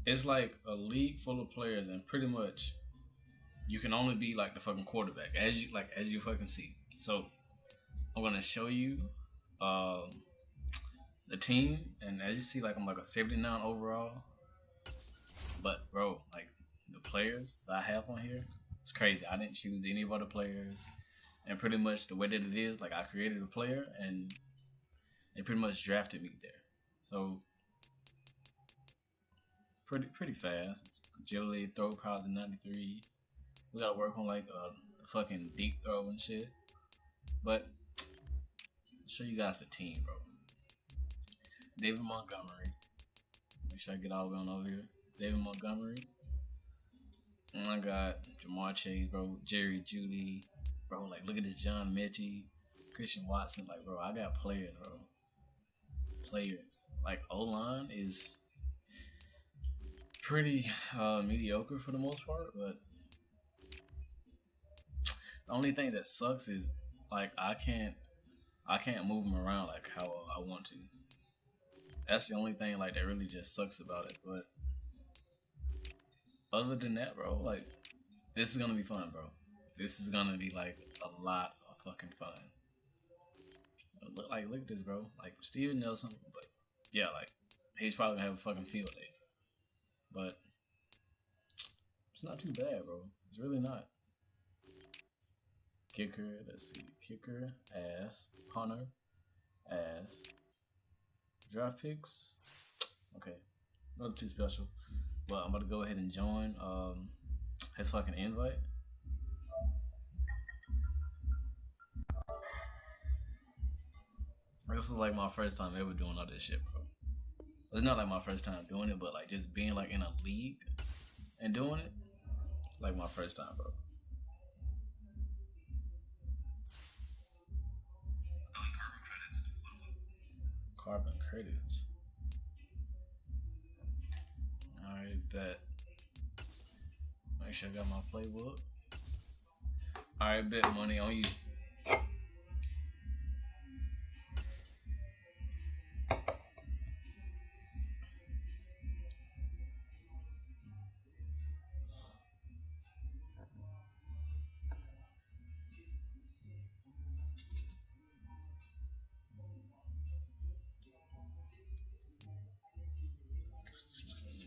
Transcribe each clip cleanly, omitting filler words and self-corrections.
It's like a league full of players, and pretty much you can only be like the fucking quarterback, as you fucking see. So I'm gonna show you um, the team, and as you see, like I'm like a 79 overall. But bro, like the players that I have on here, it's crazy. I didn't choose any of other players, and pretty much the way that it is, like I created a player, and they pretty much drafted me there. So pretty fast. Agility, throw powers in 93. We gotta work on like the fucking deep throw and shit. But I'll show you guys the team, bro. David Montgomery. Make sure I get all going over here. David Montgomery. And I got Jamar Chase, bro. Jerry Judy, bro. Like, look at this John Mechie, Christian Watson. Like, bro, I got players, bro. Players. Like, O line is pretty mediocre for the most part, but the only thing that sucks is like I can't move them around like how I want to. That's the only thing like that really just sucks about it. But other than that, bro, like this is gonna be fun, bro. This is gonna be like a lot of fucking fun. Look at this, bro. Like Steven Nelson, but yeah, like he's probably gonna have a fucking field day. But it's not too bad, bro. It's really not. Kicker, let's see. Kicker, ass. Punter, ass. Draft picks, okay. Nothing too special. But I'm about to go ahead and join his fucking invite. This is like my first time ever doing all this shit, bro. It's not like my first time doing it, but like just being like in a league and doing it, it's like my first time, bro. Carbon credits. Alright, bet. Make sure I got my playbook. Alright, bet money on you.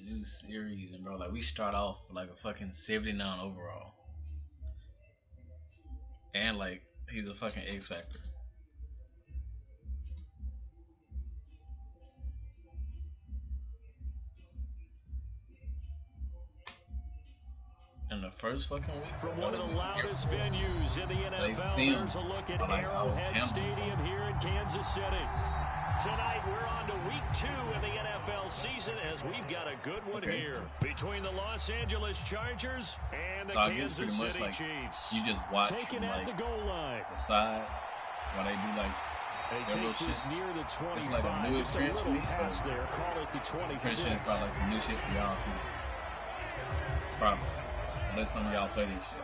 New series, and bro, like we start off with like a fucking 79 overall. And like he's a fucking X Factor. In the first fucking week. From one of the loudest venues in the NFL, there's a look at Arrowhead Stadium here in Kansas City. Tonight, we're on to week 2 in the NFL season as we've got a good one here between the Los Angeles Chargers and the Kansas City Chiefs. You just watch taking from, at like, the goal line. The side while they do like they takes this near the 25. Like a just a little pass there. Call it the 26. It's probably like some new shit for y'all too. Probably. Unless some of y'all play this shit.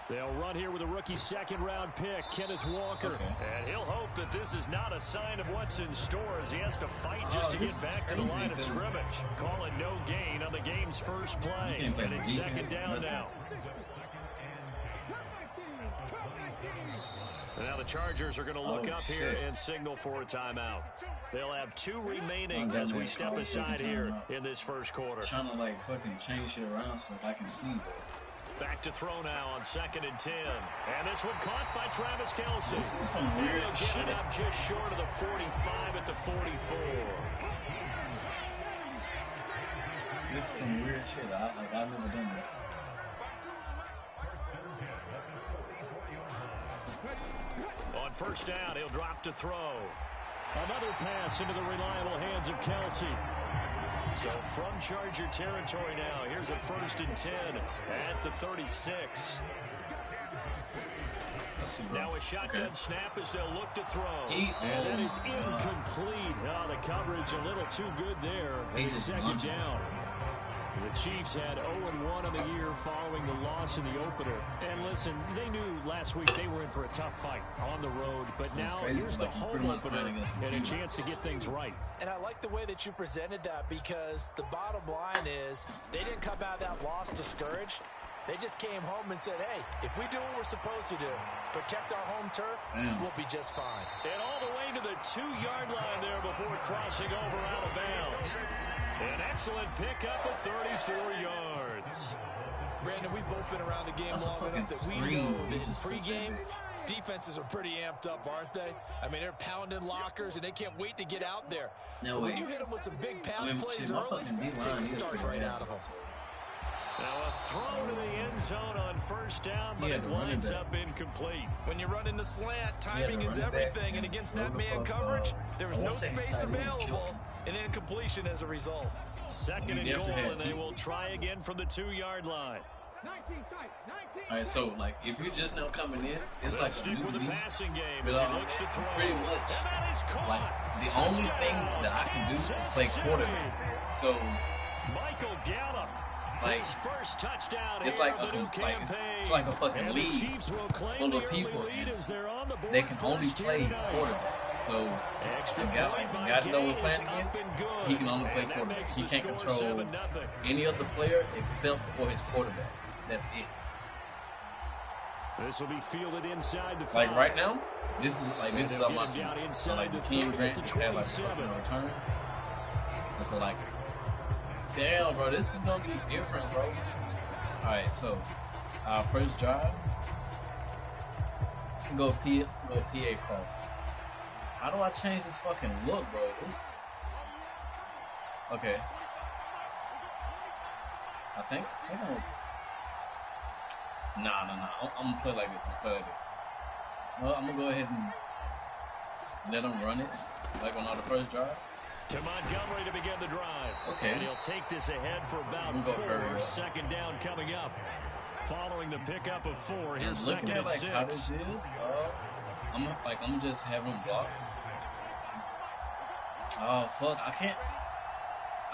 They'll run here with a rookie second-round pick, Kenneth Walker. And he'll hope that this is not a sign of what's in store as he has to fight just to get back to the line of scrimmage. Call it no gain on the game's first play. And it's second down now. And now the Chargers are going to look up here and signal for a timeout. They'll have 2 remaining as we step aside here in this first quarter. Trying to like fucking change shit around so I can see. Back to throw now on 2nd and 10. And this one caught by Travis Kelce. This is some weird shit. Up just short of the 45 at the 44. This is some weird shit. I've never done this. On first down, he'll drop to throw. Another pass into the reliable hands of Kelce. So from Charger territory now, here's a 1st and 10 at the 36. Now a shotgun snap as they'll look to throw. And that is incomplete. Oh, the coverage a little too good there. And it's second down. The Chiefs had 0-1 on the year following the loss in the opener. And listen, they knew last week they were in for a tough fight on the road. But now here's the home opener and a chance to get things right. And I like the way that you presented that, because the bottom line is they didn't come out of that loss discouraged. They just came home and said, hey, if we do what we're supposed to do, protect our home turf, we'll be just fine. And all the way to the 2-yard line there before crossing over out of bounds. An excellent pickup of 34 yards. Brandon, we've both been around the game long enough that we know that in pregame, defenses are pretty amped up, aren't they? I mean, they're pounding lockers, and they can't wait to get out there. No but way. when you hit them with some big pass plays early, it takes the stars right out of them. Now a throw to the end zone on first down, but it winds up incomplete. When you're running the slant, timing is everything, and against that man coverage, there was no space available, and incompletion as a result. Second and goal, and they will try again from the 2-yard line. All right, so like if you're just now coming in, it's like stick with the passing game as he looks to throw. Pretty much, like the only thing that I can do is play quarterback. So Michael Gallup. like first touchdown it's like it's like a fucking league full of people, and they can only play quarterback. So the guy that we're playing against, he can only play quarterback. He can't control any other player except for his quarterback. That's it. This will be fielded inside the 5. Like right now, this is on my team. So like the team Grant just had like a return. And so like, damn, bro, this is gonna be different, bro. All right, so our first drive, go PA cross. How do I change this fucking look, bro? This okay. I think I'm gonna. Nah. I'm gonna play like this. Well, I'm gonna go ahead and let him run it, like on our first drive. To Montgomery to begin the drive. Okay. And he'll take this ahead for about 4. Second down coming up. Following the pickup of 4, here's second and 6. How this is, I'm gonna just have him block. Oh fuck, I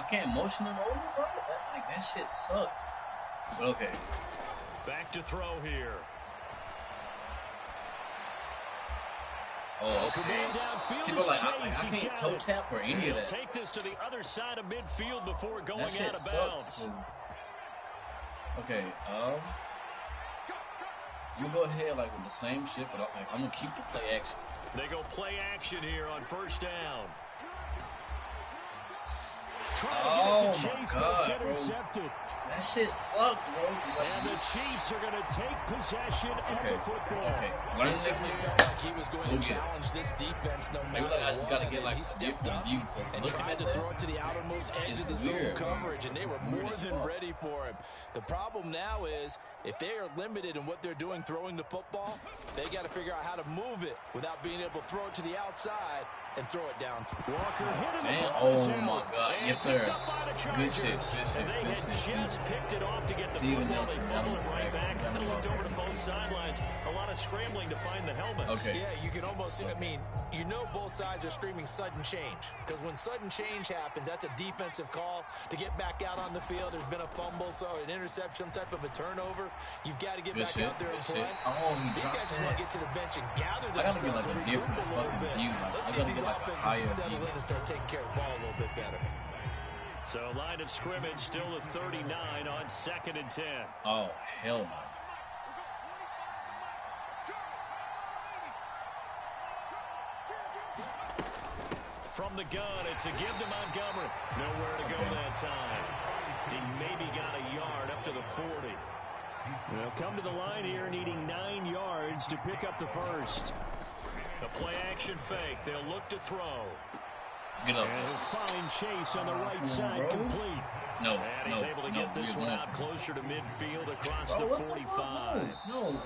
can't motion him over, bro. That shit sucks. But okay. Back to throw here. Oh, okay. See, but like I can't toe tap or any of that. Take this to the other side of midfield before going that shit out of bounds. Sucks, okay, I'm gonna go ahead like with the same shit, but I'm gonna keep the play action. They go play action here on first down. Oh my God, intercepted. Bro. That shit sucks, bro. And the Chiefs are going to take possession of the football. Okay, learn this he was going to challenge this defense no matter what. I just got to get like a different view and tried to throw it to the outermost edge of the zone coverage, and they were more than ready for him. The problem now is if they are limited in what they're doing throwing the football, they got to figure out how to move it without being able to throw it to the outside and throw it down. Walker hit him. Damn. Oh my God. Yes, sir. Good shit. They just picked it off to get the football. They fumbled it right back and then looked over to both sidelines. A lot of scrambling to find the helmets. Okay. Yeah, you can almost, I mean, you know both sides are screaming sudden change. Because when sudden change happens, that's a defensive call to get back out on the field. There's been a fumble, so an interception, some type of a turnover. You've got to get back out there and play. These guys just want to get to the bench and gather themselves and regroup a little bit. Let's see if these offenses can settle in and start taking care of the ball a little bit better. So line of scrimmage still at 39 on 2nd and 10. Oh, hell no. From the gun, it's a give to Montgomery. Nowhere to go that time. He maybe got a yard up to the 40. They'll come to the line here needing 9 yards to pick up the first. The play action fake. They'll look to throw. Get up. And he'll find Chase on the right side complete. No, and he's able to get this one out closer to midfield across the 45. No.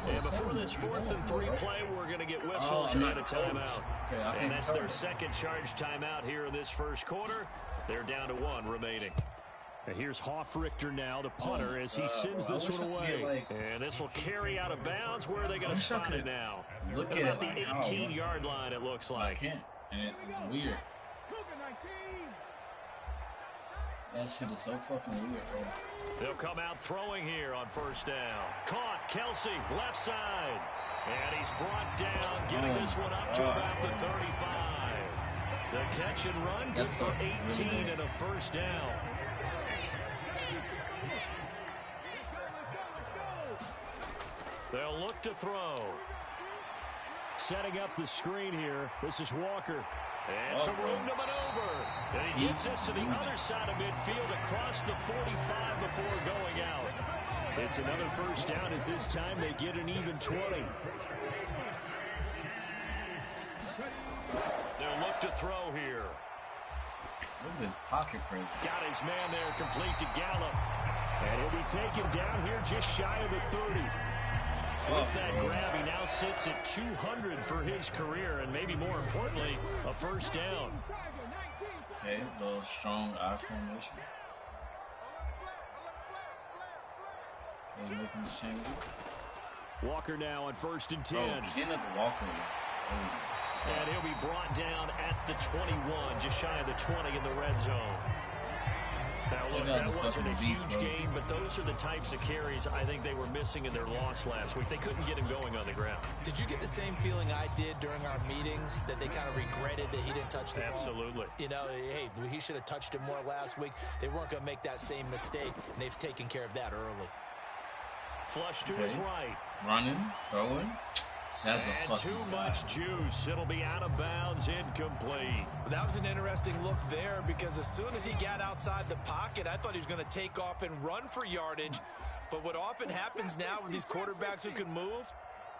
And before this 4th and 3 play, we're going to get whistles and a timeout. And that's their second charge timeout here in this first quarter. They're down to 1 remaining. And here's Hoffrichter now, the punter, as he sends this one away. And this will carry out of bounds. Where are they going to spot it now? Look at the 18-yard line, it looks like. I can't. And it's weird. That shit is so fucking weird, bro. They'll come out throwing here on first down. Caught, Kelsey, left side. And he's brought down, getting this one up to about the 35. The catch and run, good for 18 and a first down. They'll look to throw. Setting up the screen here. This is Walker. And some room to maneuver. And he gets this to the other side of midfield across the 45 before going out. It's another first down as this time they get an even 20. They'll look to throw here. Look at this pocket presence. Got his man there complete to Gallup. And he'll be taken down here just shy of the 30. With that grab, he now sits at 200 for his career, and maybe more importantly, a first down. Okay, a little strong I formation. Okay, making this change. Walker now on 1st and 10. Oh, Kenneth Walker is and he'll be brought down at the 21, just shy of the 20 in the red zone. Now, look, that wasn't a huge game, but those are the types of carries I think they were missing in their loss last week. They couldn't get him going on the ground. Did you get the same feeling I did during our meetings, that they kind of regretted that he didn't touch the ball? Absolutely. You know, hey, he should have touched it more last week. They weren't going to make that same mistake, and they've taken care of that early. Flush to his right. Running, throwing. That's and too much juice. It'll be out of bounds, incomplete. That was an interesting look there, because as soon as he got outside the pocket, I thought he was going to take off and run for yardage. But what often happens now with these quarterbacks who can move,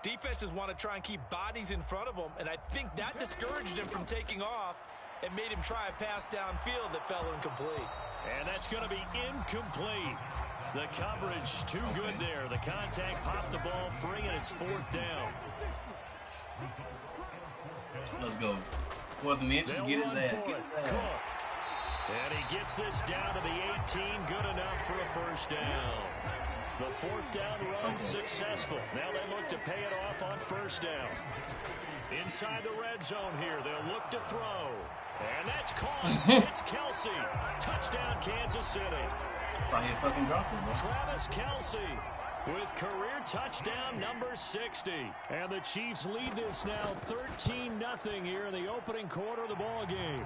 defenses want to try and keep bodies in front of them, and I think that discouraged him from taking off and made him try a pass downfield that fell incomplete. And that's going to be incomplete. The coverage too good there. The contact popped the ball free, and it's 4th down. Let's go. 4th and inches, get his ass. Cook. And he gets this down to the 18. Good enough for a first down. The 4th down run successful. Now they look to pay it off on first down. Inside the red zone here, they'll look to throw. And that's caught. It's Kelsey. Touchdown, Kansas City. Thought he fucking dropped it, bro. Travis Kelsey with career touchdown number 60. And the Chiefs lead this now 13-0 here in the opening quarter of the ball game.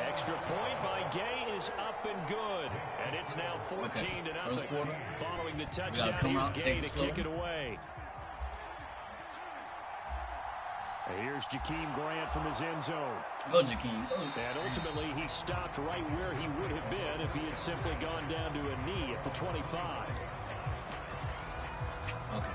Extra point by Gay is up and good. And it's now 14-0. Following the touchdown, here's Gay to kick it away. And here's Jakeem Grant from his end zone. Go, Jakeem. And ultimately, he stopped right where he would have been if he had simply gone down to a knee at the 25. Okay.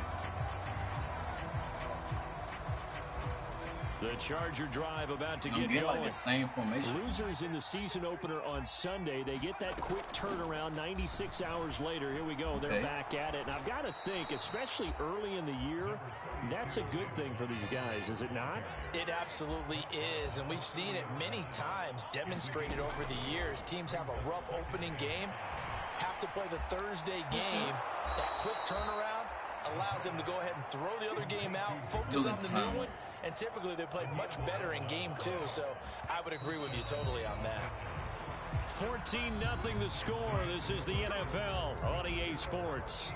The Charger drive about to get going. Like the same formation. Losers in the season opener on Sunday. They get that quick turnaround 96 hours later. Here we go. They're back at it. And I've got to think, especially early in the year, that's a good thing for these guys, is it not? It absolutely is. And we've seen it many times demonstrated over the years. Teams have a rough opening game, have to play the Thursday game. That quick turnaround allows them to go ahead and throw the other game out, focus on the new one. And typically they play much better in game 2, so I would agree with you totally on that. 14-0 the score. This is the NFL on EA Sports.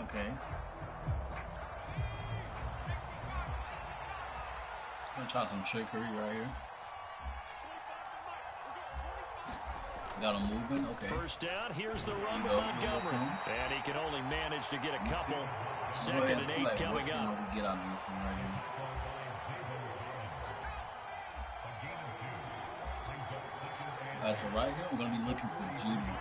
Okay. Gonna try some trickery right here. Got him moving. Okay. First down. Here's the run to Montgomery. And he can only manage to get a couple. 2nd and 8 coming up. Get out of this one right here. Alright, so right here, I'm going to be looking for Judy.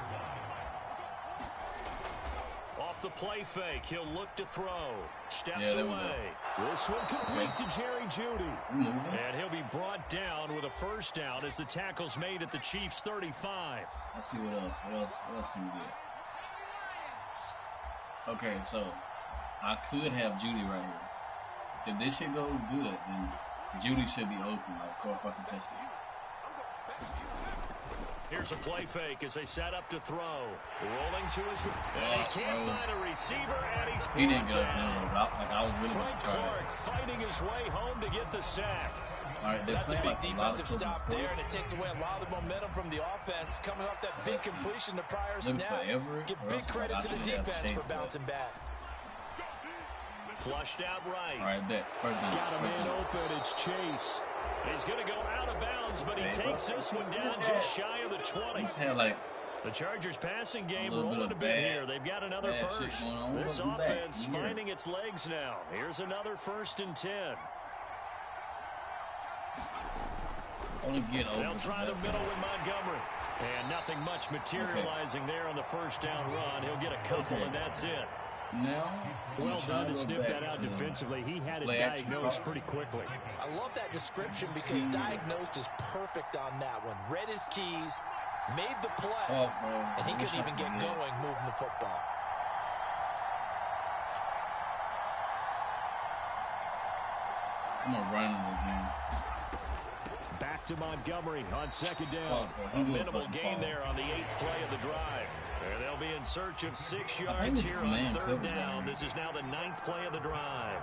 Off the play fake, he'll look to throw. Steps away. This one complete to Jerry Jeudy. And he'll be brought down with a first down as the tackle's made at the Chiefs' 35. Let's see what else. What else can we get? Okay, so I could have Jeudy right here. If this shit goes good, then Jeudy should be open, like, for a fucking touchdown. Here's a play fake as they set up to throw. Rolling to his... And he can't find a receiver, and he's he didn't get up. Like, I was really Frank Clark fighting his way home to get the sack. All right, that's a big defensive stop there, and it takes away a lot of the momentum from the offense. Coming off that big completion the prior snap. Give big credit to the defense for bouncing back. Flushed out right. All right, bet. First down. Got a man open. It's Chase. He's going to go out of bounds, but he takes this one down just shy of the 20. He's had like the Chargers passing game rolling a bit here. They've got another first. This offense finding its legs now. Here's another 1st and 10. They'll try the middle with Montgomery. And nothing much materializing there on the first down run. He'll get a couple, and that's it. Now, well done to sniff that out defensively. He had it diagnosed pretty quickly. I love that description because diagnosed is perfect on that one. Read his keys, made the play, and he couldn't even get going moving the football. I'm going to run it again. Back to Montgomery on 2nd down. A minimal gain there on the 8th play of the drive. And they'll be in search of 6 yards here on 3rd down. This is now the 9th play of the drive.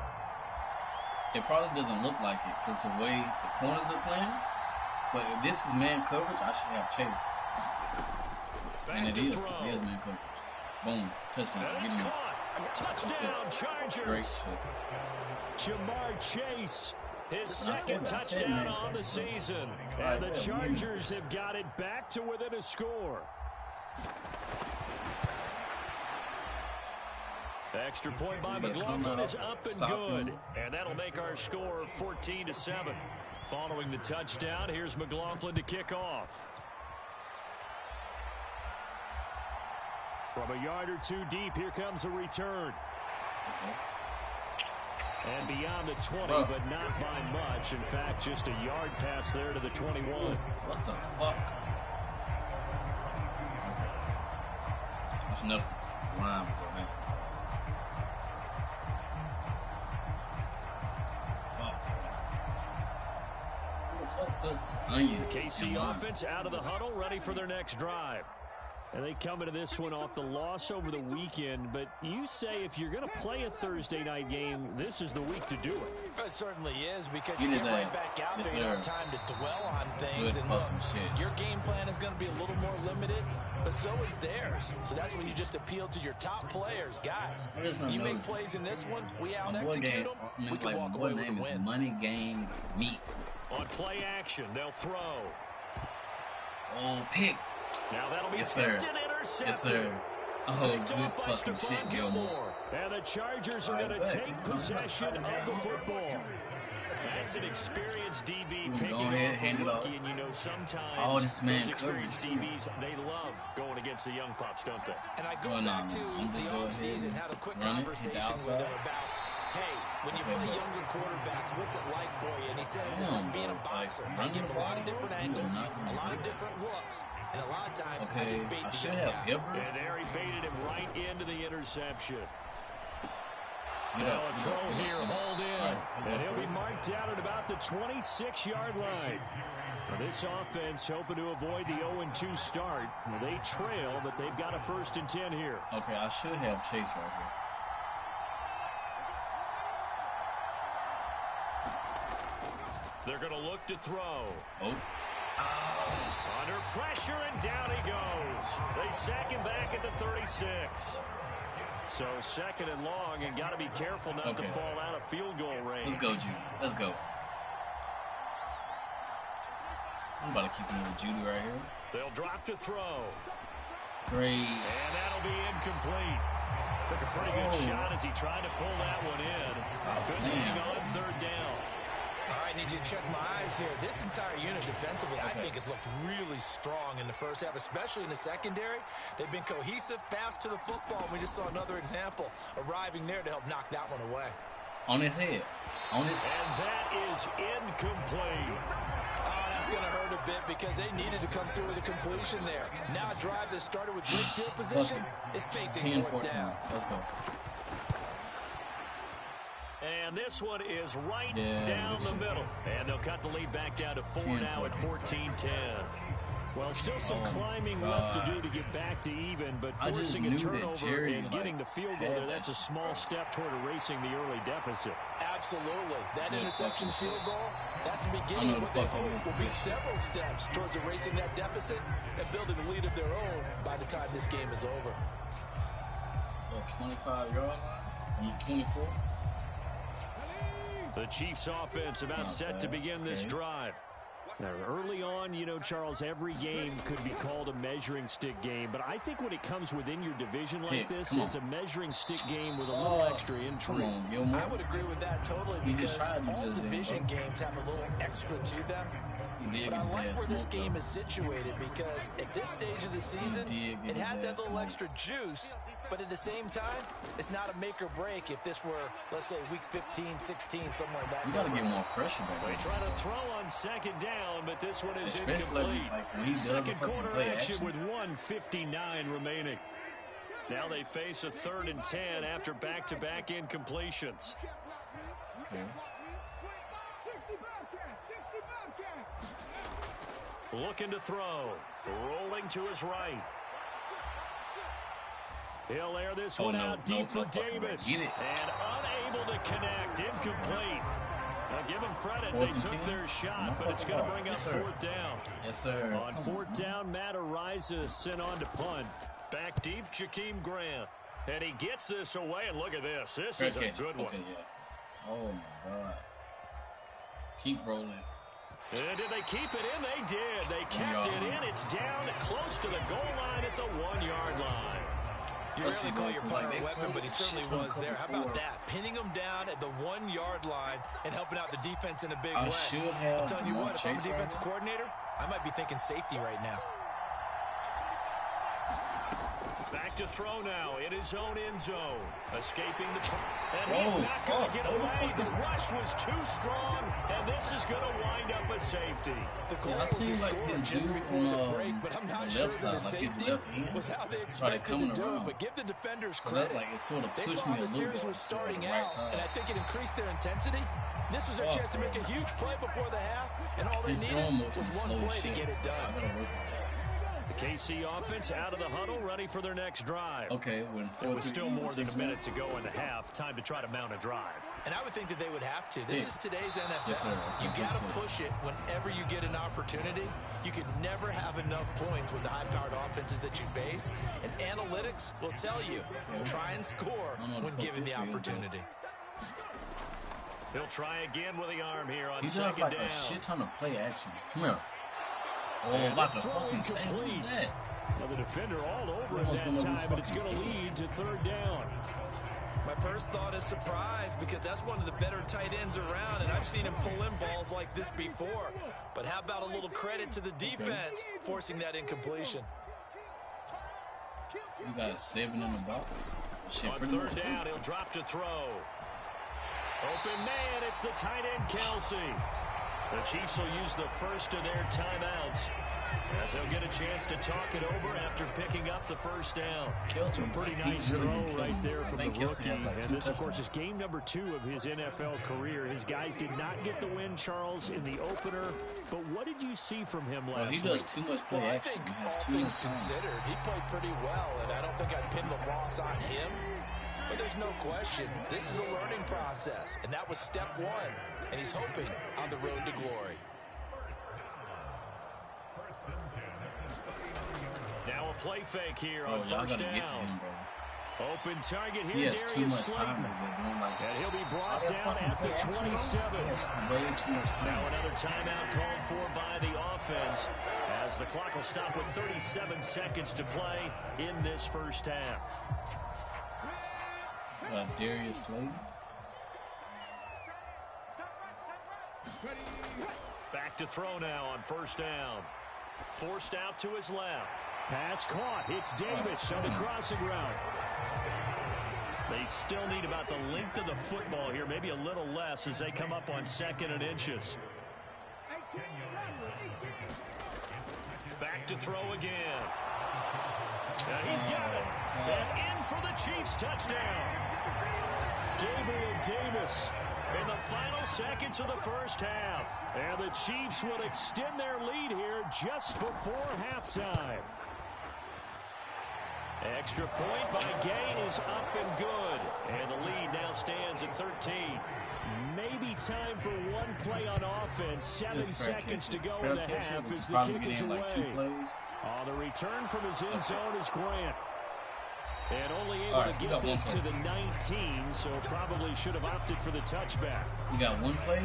It probably doesn't look like it because the way the corners are playing. But if this is man coverage, I should have Chase. And it is. It is man coverage. Boom. Touchdown. It's caught. Touchdown, Chargers. Great shit. Jamar Chase. His second touchdown on the season. And the Chargers have got it back to within a score. Extra point by McLaughlin is up and good. And that'll make our score 14-7. Following the touchdown, here's McLaughlin to kick off. From a yard or two deep, here comes a return. And beyond the 20, but not by much. In fact, just a yard pass there to the 21. What the fuck? That's enough rhyme for me. The KC offense out of the huddle, ready for their next drive. And they come into this one off the loss over the weekend. But you say if you're going to play a Thursday night game, this is the week to do it. It certainly is because you get right back out there. You have time to dwell on things. And look, your game plan is going to be a little more limited, but so is theirs. So that's when you just appeal to your top players. Guys, you make plays in this one, we out-execute them, we can walk away with a win. Money game meat. On play action, they'll throw. Oh, pick. Now that'll be tipped and intercepted. Yes, sir. Oh, good fucking shit, Gilmore. And the Chargers are going to take possession of the football. That's an experienced DB picking off a rookie, and you know sometimes those experienced DBs, they love going against the young pups, don't they? And I go back to the offseason, had a quick conversation with him about, hey, when you play younger quarterbacks, what's it like for you? And he says it's like being a boxer. They give a lot of different angles, a lot of different looks. And a lot of times, I just bait the young guy. And there he baited him right into the interception. Now a throw here, hold in. And he'll be marked down at about the 26-yard line. Now this offense hoping to avoid the 0-2 start. Well, they trail, but they've got a 1st and 10 here. Okay, I should have Chase right here. They're going to look to throw. Oh. Under pressure, and down he goes. They sack him back at the 36. So 2nd and long, and got to be careful not to fall out of field goal range. Let's go, Judy. Let's go. I'm about to keep him with Judy right here. They'll drop to throw. Great. And that'll be incomplete. Took a pretty good shot as he tried to pull that one in. Couldn't hang on 3rd down. All right, need you to check my eyes here. This entire unit defensively, I think, has looked really strong in the first half, especially in the secondary. They've been cohesive, fast to the football. We just saw another example arriving there to help knock that one away. On his head. On his head. And that is incomplete. Oh, that's going to hurt a bit because they needed to come through with a completion there. Now a drive that started with good field position is facing 4th down. Let's go. And this one is down the middle. And they'll cut the lead back down to 4 now at 14-10. Well, still some climbing left to do to get back to even, but forcing a turnover and getting the field goal there, that's a small step toward erasing the early deficit. Absolutely. That interception field goal, that's the beginning of what they hope will be several steps towards erasing that deficit and building a lead of their own by the time this game is over. 25-yard line? 24? The Chiefs offense about set to begin this drive. Now, early on, you know, Charles, every game could be called a measuring stick game, but I think when it comes within your division like this, it's a measuring stick game with a little extra intrigue. I would agree with that totally because all division games have a little extra to them. But I like where this game is situated because at this stage of the season, it has that little extra juice, but at the same time, it's not a make or break if this were, let's say, week 15, 16, somewhere like that. You got to get more pressure back. They try to throw on second down, but this one is incomplete. Second quarter action with 1:59 remaining. Now they face a 3rd and 10 after back-to-back incompletions. Okay. Looking to throw. Rolling to his right. He'll air this one out deep for Davis. And unable to connect. Incomplete. Now give them credit. They took their shot, but it's going to bring up 4th down. Yes, sir. On 4th down, Matt Ariza sent on to punt. Back deep, Jakeem Grant. And he gets this away, and look at this. This is a good one. Okay, yeah. Oh, my God. Keep rolling. And did they keep it in? They did. They kept it in. It's down close to the goal line at the 1-yard line. You rarely call your punter a weapon, but he certainly was there. How about that? Pinning him down at the 1-yard line and helping out the defense in a big way. I'm telling you what, if I'm a defensive coordinator, I might be thinking safety right now. Back to throw now in his own end zone. Escaping the... And he's not going to get away. The rush was too strong, and this is going to wind up a safety. The goal was to score just before the break, but I'm not sure that the safety was how they expected to do it. But give the defenders credit. They saw the series was starting out, and I think it increased their intensity. This was their chance to make a huge play before the half, and all they needed was one play to get it done. The KC offense out of the huddle, ready for their next drive. Okay, it was still more than a minute to go in the half. Time to try to mount a drive. And I would think that they would have to. This is today's NFL. Yes, you got to push it whenever you get an opportunity. You can never have enough points with the high-powered offenses that you face. And analytics will tell you, try and score when given the opportunity. He'll try again with the arm here on second down. He does like a shit ton of play action. Come here. Oh, about to fucking save that. Now the defender all over him that time, but it's going to lead to 3rd down. My first thought is surprise because that's one of the better tight ends around, and I've seen him pull in balls like this before. But how about a little credit to the defense forcing that incompletion? You got a 7 in the box. On 3rd down, he'll drop to throw. Open man, it's the tight end, Kelsey. The Chiefs will use the first of their timeouts as they'll get a chance to talk it over after picking up the 1st down. A pretty nice throw right there from the rookie. And this, of course, is game number 2 of his NFL career. His guys did not get the win, Charles, in the opener. But what did you see from him last week? He does too much play action. I think all things considered, he played pretty well, and I don't think I'd pin the loss on him. But there's no question, this is a learning process, and that was step 1, and he's hoping on the road to glory. Now a play fake here on 1st down. Open target here, he has too much time. And he'll be brought down at the 27. Now another timeout called for by the offense as the clock will stop with 37 seconds to play in this 1st half. Darius Slayton. Back to throw now on 1st down. Forced out to his left. Pass caught. It's Davis on the crossing route. They still need about the length of the football here, maybe a little less as they come up on 2nd and inches. Back to throw again. And he's got it. And in for the Chiefs touchdown. Gabriel Davis in the final seconds of the first half. And the Chiefs will extend their lead here just before halftime. Extra point by Gay is up and good. And the lead now stands at 13. Maybe time for one play on offense. 7 seconds to go in the half as the kick is away. The return from his end zone is Grant. And only able to get this to the 19, so probably should have opted for the touchback. You got one play?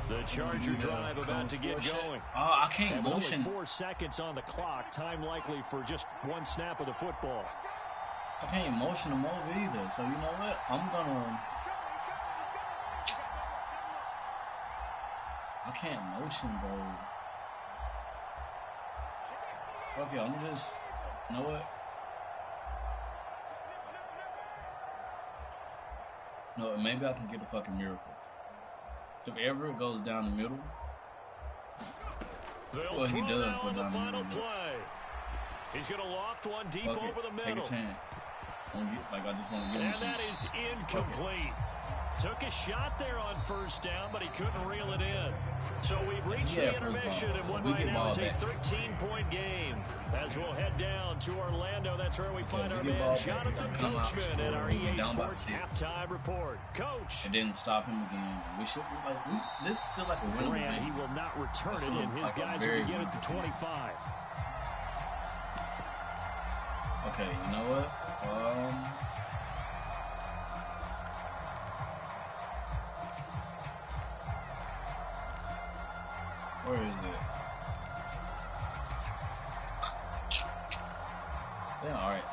The Charger drive about to get going. I can't motion. Only 4 seconds on the clock. Time likely for just one snap of the football. I can't motion them over either. So you know what? I can't motion, bro. Okay, I'm just. You know what? No, maybe I can get a fucking miracle. If ever it goes down the middle, well, he does go down the middle. Play. He's going to loft one deep over the middle. Take a chance. I just want to get him. And that is incomplete. Took a shot there on first down, but he couldn't reel it in. So we've reached the intermission, and what right now is a 13-point game. As we'll head down to Orlando, that's where we find our man Jonathan Coachman at our EA Sports halftime report. Coach. It didn't stop him again. We should be like, this is still like a winnable game. He will not return it, and his guys will begin at the 25. Okay, you know what? Where is it? Yeah, alright.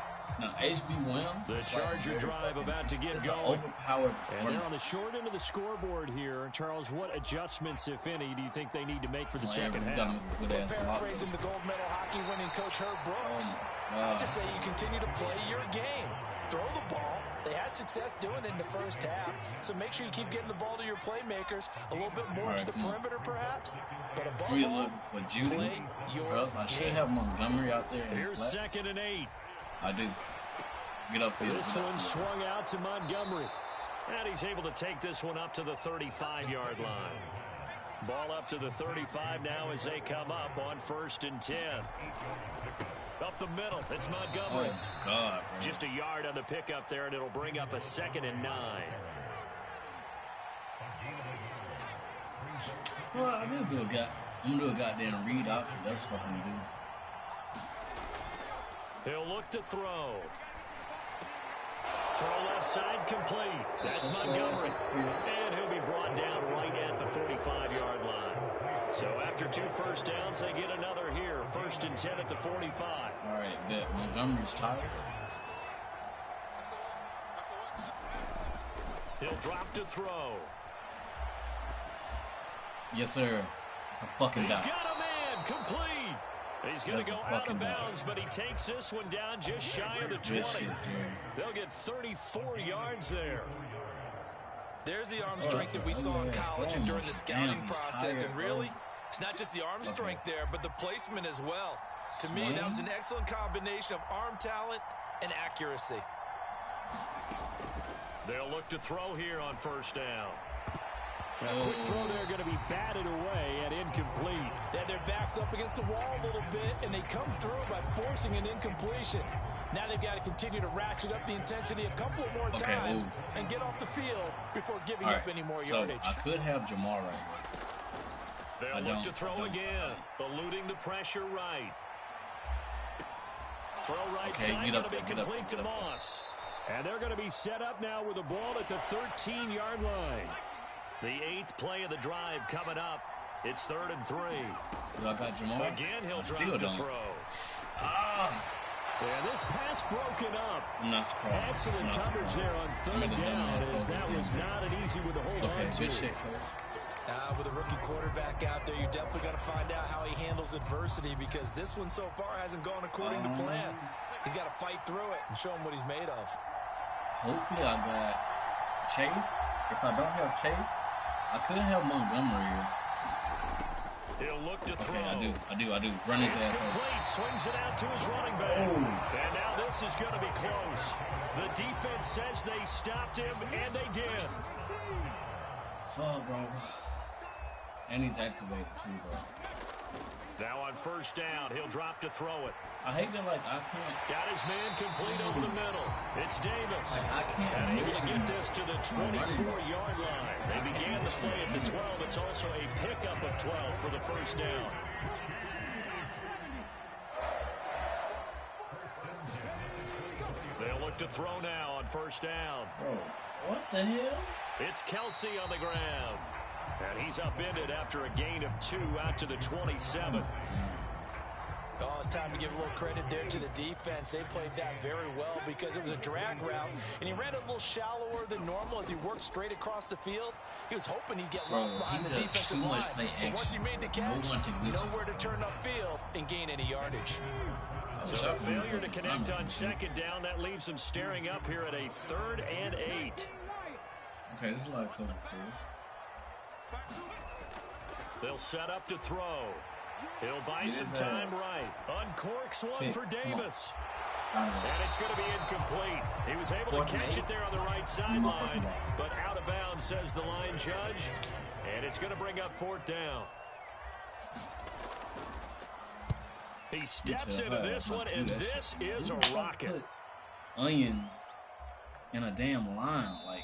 Now, HB1. The Charger drive about to get going. Overpowered. And they're on the short end of the scoreboard here. Charles, what adjustments, if any, do you think they need to make for the second half? Paraphrasing the gold medal hockey winning coach Herb Brooks. I just say you continue to play your game. Throw the ball. They had success doing it in the first half, so make sure you keep getting the ball to your playmakers a little bit more to the perimeter, perhaps. But above all, looking for Judy. Or else I should have Montgomery out there. Here's 2nd and 8. I do. Get upfield. This one swung out to Montgomery, and he's able to take this one up to the 35-yard line. Ball up to the 35 now as they come up on 1st and 10. Up the middle, it's Montgomery. Oh, God, bro. Just a yard on the pickup there, and it'll bring up a 2nd and 9. Well, I'm gonna do a goddamn read option. That's what I'm gonna do. He'll look to throw. Throw left side complete. That's Montgomery. And he'll be brought down right at the 45-yard line. So after 2 first downs, they get another here. 1st and 10 at the 45. All right, bet Montgomery's tired. He'll drop to throw. Yes, sir. It's a fucking dot. He's got a man complete. He's going to go out of bounds, but he takes this one down just shy of the 20. They'll get 34 yards there. There's the arm strength that we saw in college and during the scouting process. And really, it's not just the arm strength there, but the placement as well. To me, that was an excellent combination of arm talent and accuracy. They'll look to throw here on 1st down. A quick throw there going to be batted away and incomplete. They had their backs up against the wall a little bit, and they come through by forcing an incompletion. Now they've got to continue to ratchet up the intensity a couple more times and get off the field before giving up any more yardage. I could have Jamar right here. They'll look to throw again, eluding the pressure right. Throw right side going to be complete to Moss. And they're going to be set up now with the ball at the 13-yard line. The 8th play of the drive coming up. It's 3rd and 3. I got Jamal. Again, he'll drop to throw. And this pass broken up. I'm not surprised. Excellent coverage there on 3rd down, as that was not an easy one to hold on to. Good shit, coach. With a rookie quarterback out there, you're definitely going to find out how he handles adversity, because this one so far hasn't gone according to plan. He's got to fight through it and show him what he's made of. Hopefully I got Chase. If I don't have Chase, I could have Montgomery here. He'll look to throw. I do. Run his ass over. Swings it out to his running back. And now this is going to be close. The defense says they stopped him, and they did. Fuck, bro. And he's activated too, bro. Now on first down, he'll drop to throw it. I hate that, like, I can't. Got his man complete over the middle. It's Davis. Like, I can't. And able to get this to the 24-yard line. They began the play at the 12. It's also a pickup of 12 for the first down. They'll look to throw now on first down. Bro, what the hell? It's Kelsey on the ground. And he's upended after a gain of 2 out to the 27. Oh, it's time to give a little credit there to the defense. They played that very well because it was a drag route, and he ran a little shallower than normal as he worked straight across the field. He was hoping he'd get lost behind the defensive line, but once he made the catch, nowhere to turn upfield and gain any yardage. So a failure to connect on second down. That leaves him staring up here at a 3rd and 8. Okay, this is a lot of cover. They'll set up to throw. He'll buy some time right. Uncorks one for Davis. And it's going to be incomplete. He was able to catch it there on the right sideline, but out of bounds, says the line judge. And it's going to bring up 4th down. He steps into this one, and this is a rocket. Onions in a damn line, like.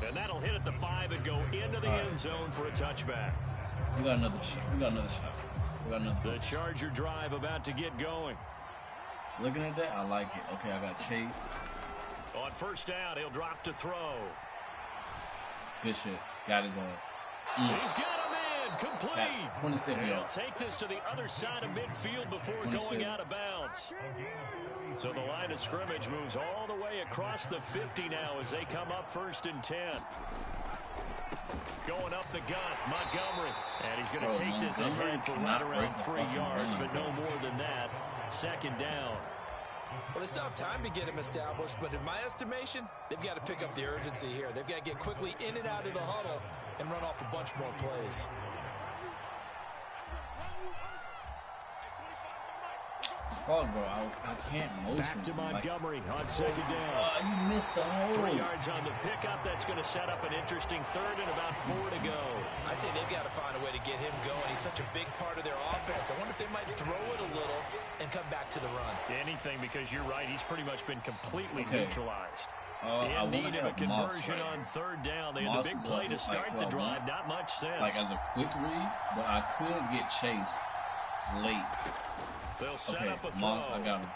And that'll hit at the 5 and go into the end zone for a touchback. We got another shot. We got another. The Charger drive about to get going. Looking at that, I like it. Okay, I got Chase. On first down, he'll drop to throw. Good shit. Got his ass. He's got him in. Complete. 27 yards. He'll take this to the other side of midfield before going out of bounds. So the line of scrimmage moves all the way across the 50 now as they come up 1st and 10. Going up the gut, Montgomery. And he's going to take this ahead for right around 3 yards, but no more than that. 2nd down. Well, they still have time to get him established, but in my estimation, they've got to pick up the urgency here. They've got to get quickly in and out of the huddle and run off a bunch more plays. Fuck, bro, I can't motion. Back to Montgomery on 2nd down. You missed the hole. 3 yards on the pickup. That's going to set up an interesting 3rd and about 4 to go. I'd say they've got to find a way to get him going. He's such a big part of their offense. I wonder if they might throw it a little and come back to the run. Anything, because you're right. He's pretty much been completely neutralized. In need of a conversion on 3rd down. They had the big play to start the drive. Not much sense. Like as a quick read, but I could get Chase late. They'll set up a throw. Moss, I got him.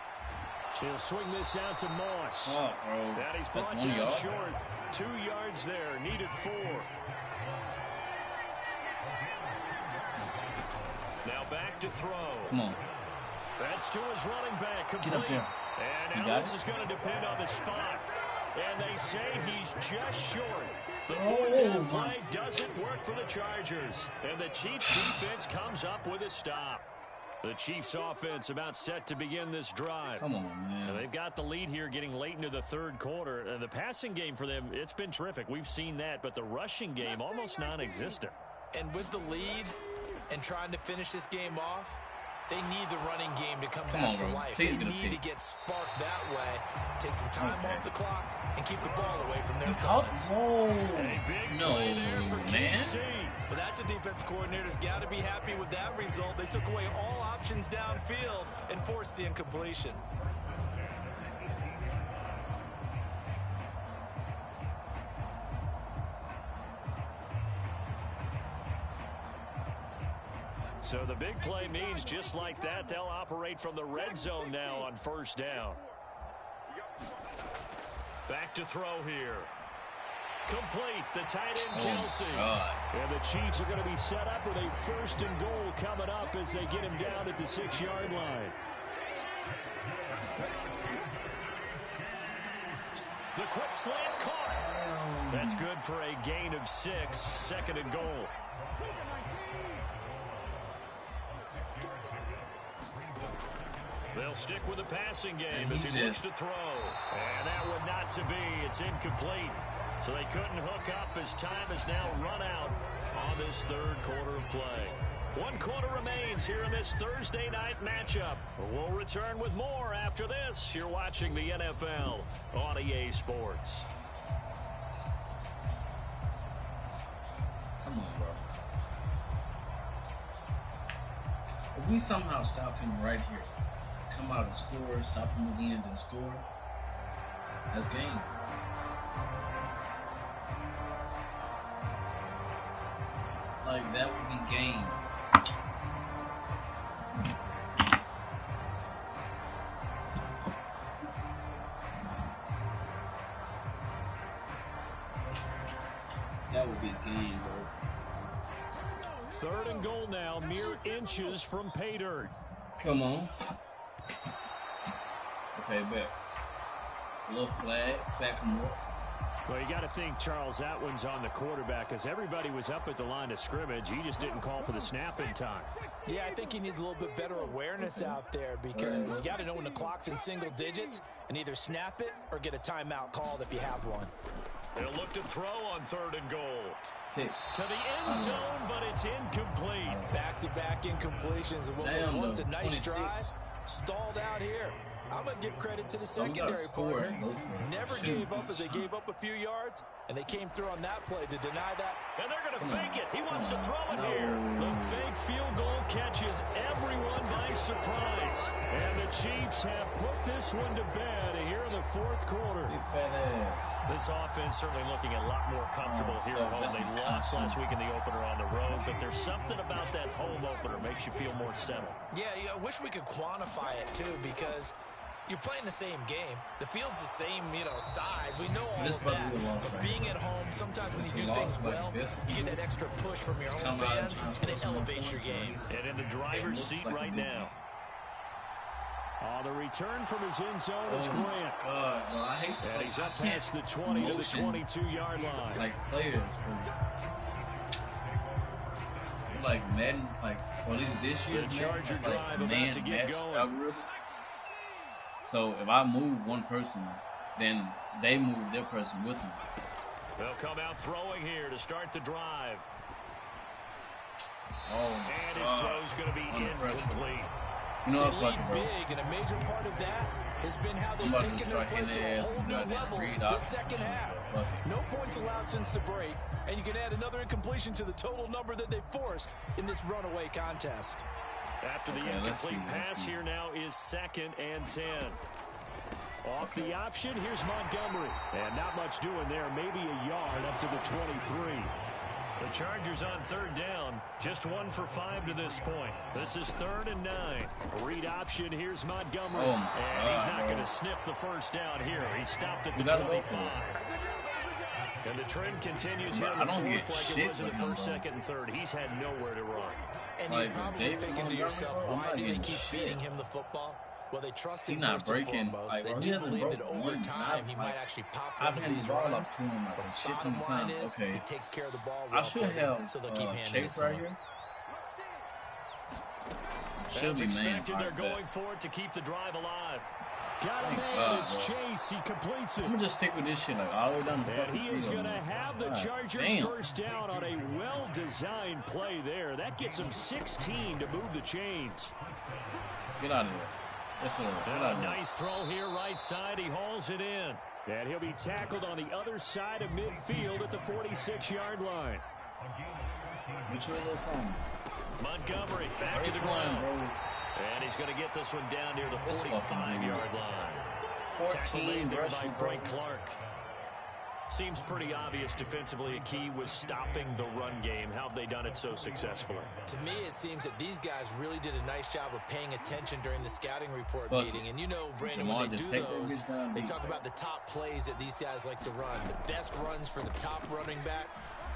He'll swing this out to Moss. Oh, bro. That he's brought down short. 2 yards there. Needed 4. Now back to throw. Come on. That's to his running back. Complete. Get up there. And now this is going to depend on the spot. And they say he's just short. The 4th down play doesn't work for the Chargers. And the Chiefs defense comes up with a stop. The Chiefs offense about set to begin this drive. Come on, man. Now, they've got the lead here getting late into the 3rd quarter. The passing game for them, it's been terrific. We've seen that, but the rushing game almost non-existent. And with the lead and trying to finish this game off, they need the running game to come back to life. They need to get sparked that way, take some time off the clock, and keep the ball away from their opponents. A big play there for KC. But that's a defensive coordinator's got to be happy with that result. They took away all options downfield and forced the incompletion. So the big play means just like that, they'll operate from the red zone now on 1st down. Back to throw here. Complete, the tight end Kelsey. And the Chiefs are going to be set up with a 1st and goal coming up as they get him down at the 6-yard line. The quick slant caught. That's good for a gain of 6, 2nd and goal. They'll stick with the passing game as he looks to throw. And that one not to be. It's incomplete. So they couldn't hook up as time has now run out on this 3rd quarter of play. 1 quarter remains here in this Thursday night matchup. We'll return with more after this. You're watching the NFL on EA Sports. If we somehow stop him right here, come out and score, stop him again, then score, that's game. Like, that would be game. That would be game, bro. 3rd and goal now, mere inches from pay dirt. Come on. Okay, back. A little flag, back him up. Well, you got to think, Charles, that one's on the quarterback because everybody was up at the line of scrimmage. He just didn't call for the snap in time. Yeah, I think he needs a little bit better awareness out there because you got to know when the clock's in single digits and either snap it or get a timeout called if you have one. They'll look to throw on 3rd and goal. Pick. To the end zone, but it's incomplete. Back-to-back incompletions. And what was once a nice drive, stalled out here. I'm going to give credit to the secondary partner. Never gave up as they gave up a few yards, and they came through on that play to deny that. And they're going to fake it. He wants to throw it here. The fake field goal catches everyone by surprise. And the Chiefs have put this one to bed here in the 4th quarter. Big fat ass. This offense certainly looking a lot more comfortable here at home. They lost last week in the opener on the road, but there's something about that home opener makes you feel more settled. Yeah, I wish we could quantify it, too, because you're playing the same game. The field's the same, size. We know all of that. But being at home, sometimes when you do things well, you get that extra push from your home fans, and it elevates your game. And in the driver's seat right now. On the return from his end zone is Grant. Well, I hate that. And he's up past the 20 to the 22-yard line. Like players, like Madden, like at least this year, the Charger like drive about to get going. Algorithm. So if I move one person, then they move their person with me. They'll come out throwing here to start the drive. Oh, and his throw's going to be incomplete. You know what, big, and a major part of that has been how they've taken their play to a whole new level this second half. No points allowed since the break, and you can add another incompletion to the total number that they've forced in this runaway contest. After the incomplete pass, here now is 2nd and 10. Off the option, here's Montgomery. And not much doing there, maybe a yard up to the 23. The Chargers on 3rd down, just 1 for 5 to this point. This is 3rd and 9. Read option, here's Montgomery. And he's not going to sniff the first down here. He stopped at the 25. And the trend continues here in the 4th like it was in the 1st, 2nd, and 3rd. He's had nowhere to run. And you're probably thinking to yourself, why do they keep feeding him the football? Well, they trust him first and foremost. They do believe that over time he might actually pop one of these runs. But bottom line is, he takes care of the ball well for them, so they'll keep handing it to him. As expected, they're going for it to keep the drive alive. Got a man, it's Chase, he completes it. I'm going to just stick with this shit like all the way down the And he is going to have the Chargers first down on a well-designed play there. That gets him 16 to move the chains. Get out of here. Yes, sir. A nice throw here, right side. He hauls it in. And he'll be tackled on the other side of midfield at the 46-yard line. Get your little song. Montgomery back to the ground. And he's going to get this one down near the 45-yard line. Tackle made there by Frank Clark. Seems pretty obvious defensively a key was stopping the run game. How have they done it so successfully? To me, it seems that these guys really did a nice job of paying attention during the scouting report meeting. And you know, Brandon, when they do those, they talk about the top plays that these guys like to run. The best runs for the top running back.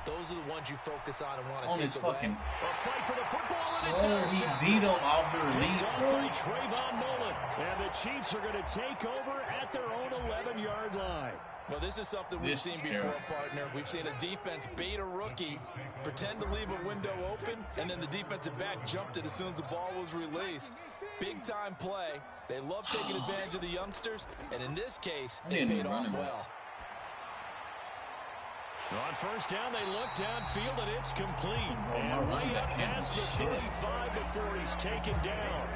Those are the ones you focus on and want to take away. A fight for the football, and it's intercepted. He beat him off the release, bro. Trayvon Mullen. And the Chiefs are going to take over at their own 11-yard line. Well, this is something we've seen before, partner. We've seen a defense bait a rookie, pretend to leave a window open, and then the defensive back jumped it as soon as the ball was released. Big-time play. They love taking advantage of the youngsters, and in this case, it paid off well. On first down, they look downfield, and it's complete. And right up past the 35 before he's taken down.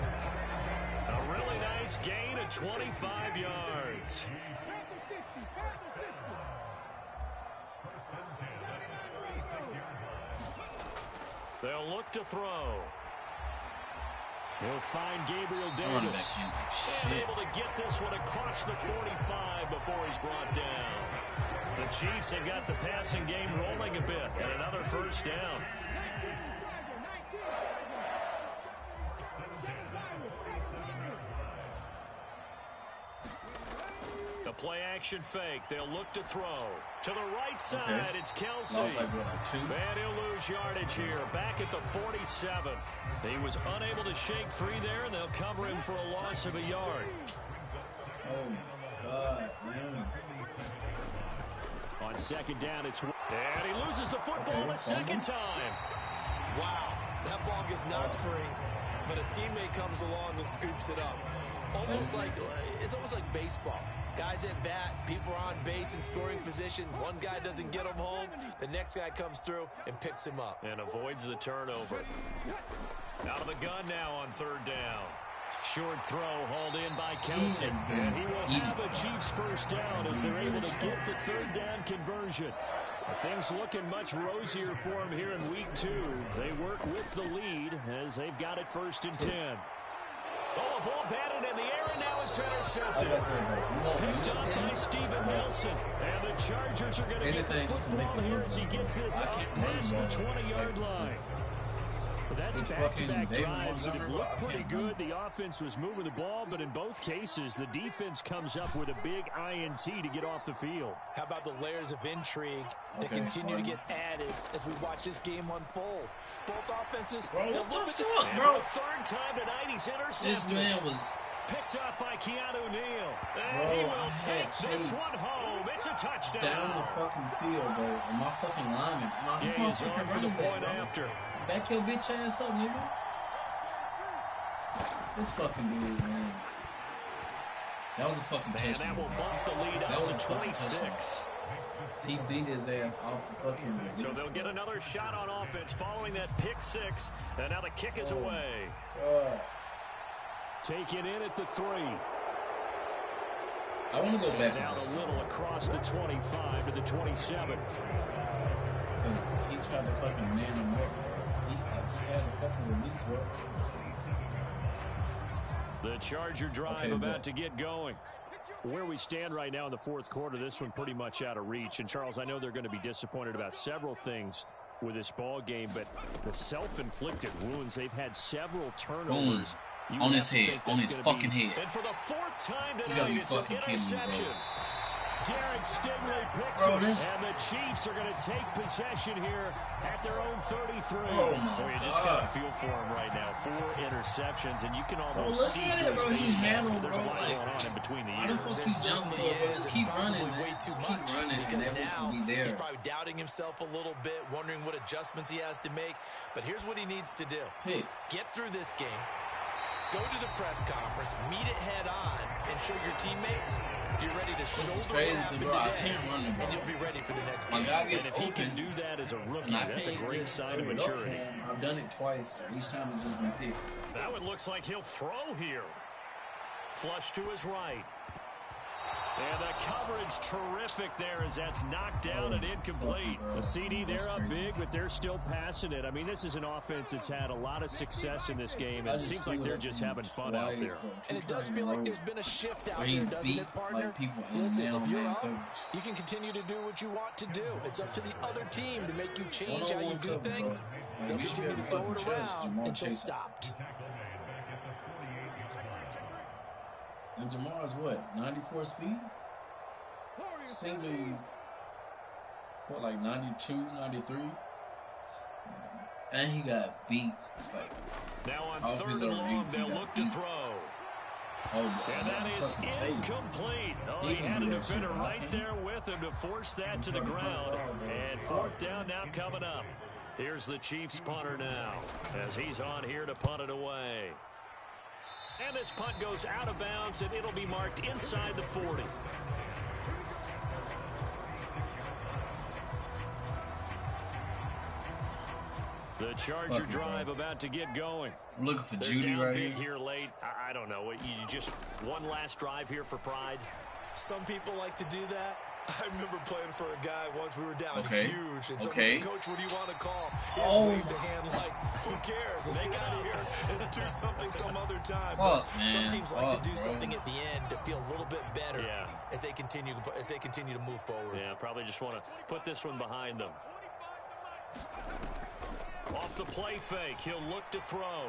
A really nice gain of 25 yards. They'll look to throw. He'll find Gabriel Davis. And able to get this one across the 45 before he's brought down. The Chiefs have got the passing game rolling a bit. And another first down. The play action fake. They'll look to throw. To the right side, it's Kelsey. And he'll lose yardage here. Back at the 47. He was unable to shake free there, and they'll cover him for a loss of a yard. Oh, my God, man. On second down, it's... And he loses the football a second time. Wow, that ball gets knocked free, but a teammate comes along and scoops it up. It's almost like baseball. Guys at bat, people are on base in scoring position. One guy doesn't get him home. The next guy comes through and picks him up. And avoids the turnover. Out of the gun now on third down. Short throw hauled in by Kelsey. And he will have a Chiefs first down as they're able to get the third down conversion. Things looking much rosier for him here in week 2. They work with the lead as they've got it 1st and 10. Oh, a ball batted in the air, and now it's intercepted. Picked up by Steven Nelson. And the Chargers are going to get the football here as he gets this up past the 20-yard line. That's back-to-back drives that have looked pretty good. The offense was moving the ball, but in both cases, the defense comes up with a big INT to get off the field. How about the layers of intrigue that continue to get added as we watch this game unfold? Both offenses. Bro, what the fuck, bro? Third time tonight, he's intercepted. This man was picked up by Keanu Neal. And he will take this one home. It's a touchdown. Down the fucking field, bro. And my fucking lineman. Yeah, he's on for the point after. Back your bitch ass up, nigga. This fucking dude, man. That was a fucking touchdown. And that will bump the lead up to 26. He beat his ass off the fucking release. So they'll get another shot on offense following that pick 6. And now the kick is away. God. Taken in at the 3. I want to go back. Down a little across the 25 to the 27. Because he tried to fucking man him up. He had a fucking release, bro. The Charger drive about to get going. Where we stand right now in the fourth quarter, this one pretty much out of reach. And, Charles, I know they're going to be disappointed about several things with this ball game, but the self-inflicted wounds, they've had several turnovers. On his head, on his fucking head. And for the 4th time tonight, it's an interception. Derek Stingley picks it, and the Chiefs are going to take possession here at their own 33. Oh, my Boy, you just got a feel for him right now. 4 interceptions, and you can almost see through his face mask. There's a lot going on in between the years. Just keep running, man. Way too just keep much. running, because and now be there. he's probably doubting himself a little bit, wondering what adjustments he has to make. But here's what he needs to do. Get through this game. Go to the press conference, meet it head on, and show your teammates you're ready to shoulder what happened today, and you'll be ready for the next game. And if he can do that as a rookie, that's a great sign of maturity. I've done it twice. Each time it's just been picked. That one looks like he'll throw here. Flush to his right. And the coverage terrific there as that's knocked down and incomplete. The CD, they're up big, but they're still passing it. I mean, this is an offense that's had a lot of success in this game, and it seems like they're just having fun out there. And it does feel like there's been a shift out there, doesn't it, partner? Listen, if you're up, you can continue to do what you want to do. It's up to the other team to make you change how you do things. They'll continue to throw it around until stopped. And Jamar's what? 94 speed? Singly, what, like 92, 93? And he got beat. Like, now on 3rd and long, they'll look to throw. And that is incomplete. Oh, he had a defender right there with him to force that to the ground. And 4th down now coming up. Here's the Chiefs punter now as he's on here to punt it away. And this punt goes out of bounds, and it'll be marked inside the 40. The Charger drive about to get going. I'm looking for Judy right here late. I don't know. You just one last drive here for pride. Some people like to do that. I remember playing for a guy once. We were down huge. And someone said, Coach, what do you want to call? He just waved a hand like, who cares? Let's get out of here and do something some other time. But some teams like to do something at the end to feel a little bit better as they continue to move forward. Yeah, probably just want to put this one behind them. Off the play fake, he'll look to throw.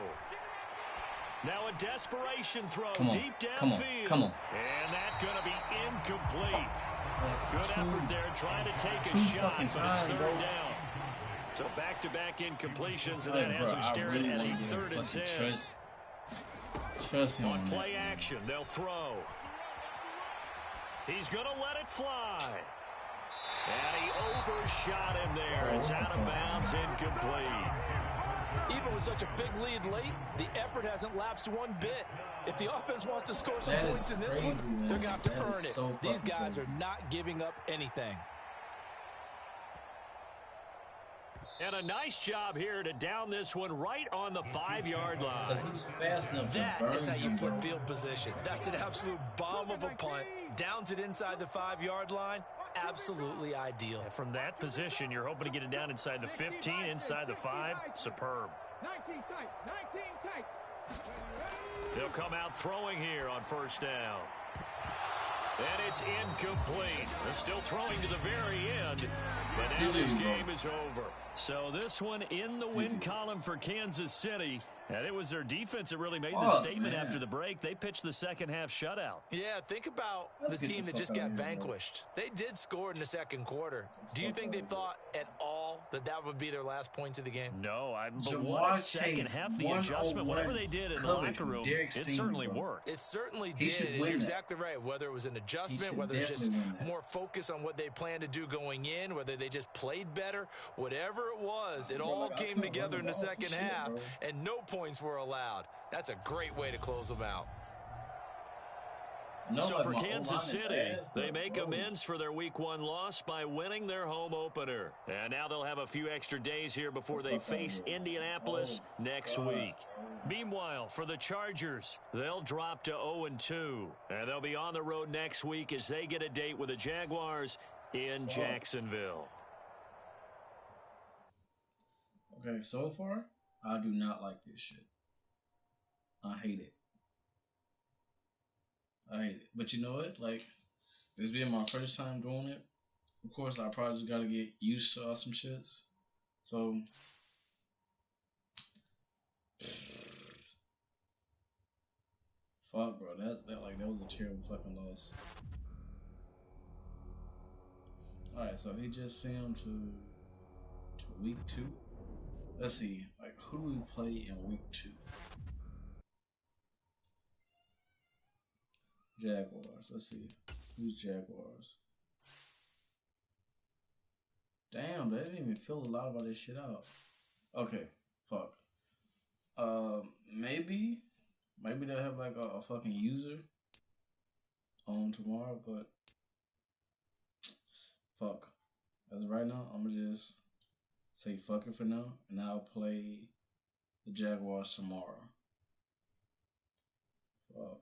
Now a desperation throw deep downfield. Come on. And that's going to be incomplete. Good effort there, trying to take a shot, but it's third down. So back-to-back incompletions, and that has him staring at a 3rd and 10. Trust him. On play action, they'll throw. He's going to let it fly. And he overshot him there. It's out of bounds, incomplete. Even with such a big lead late, the effort hasn't lapsed one bit. If the offense wants to score some points in this one, they're going to have to earn it. So These guys are not giving up anything. And a nice job here to down this one right on the 5-yard line. Because he's fast enough to That burn is how you him, flip field position. That's an absolute bomb of a punt. Downs it inside the 5-yard line. Absolutely ideal. And from that position, you're hoping to get it down inside the 15, inside the 5. Superb. 19 tight. 19 tight. They'll come out throwing here on 1st down. And it's incomplete. They're still throwing to the very end. But now this game is over. So this one in the win column for Kansas City. And it was their defense that really made the statement after the break. They pitched the second half shutout. Yeah, think about the team that just got vanquished. They did score in the 2nd quarter. Do you think they thought at all that that would be their last points of the game? No, but what a second half. The adjustment, whatever they did in the locker room, it certainly worked. It certainly did. And you're exactly right. Whether it was an adjustment, whether it's just more focus on what they planned to do going in, whether they just played better, whatever it was, it all came together in the second half, and no points were allowed. That's a great way to close them out. So for Kansas City, they make amends for their Week 1 loss by winning their home opener. And now they'll have a few extra days here before they face Indianapolis next week. Meanwhile, for the Chargers, they'll drop to 0-2. And they'll be on the road next week as they get a date with the Jaguars in Jacksonville. Okay, so far, I do not like this shit. I hate it. But you know what? Like, this being my first time doing it, of course, I probably just got to get used to some shits. So, fuck, bro. That was a terrible fucking loss. Alright, so he just sent him to week 2. Let's see, like, who do we play in week 2? Jaguars. Let's see. Who's Jaguars? Damn, they didn't even fill a lot of this shit out. Okay, fuck. Maybe they'll have like a fucking user on tomorrow, but fuck. As of right now, I'm gonna just say fuck it for now, and I'll play the Jaguars tomorrow. Fuck.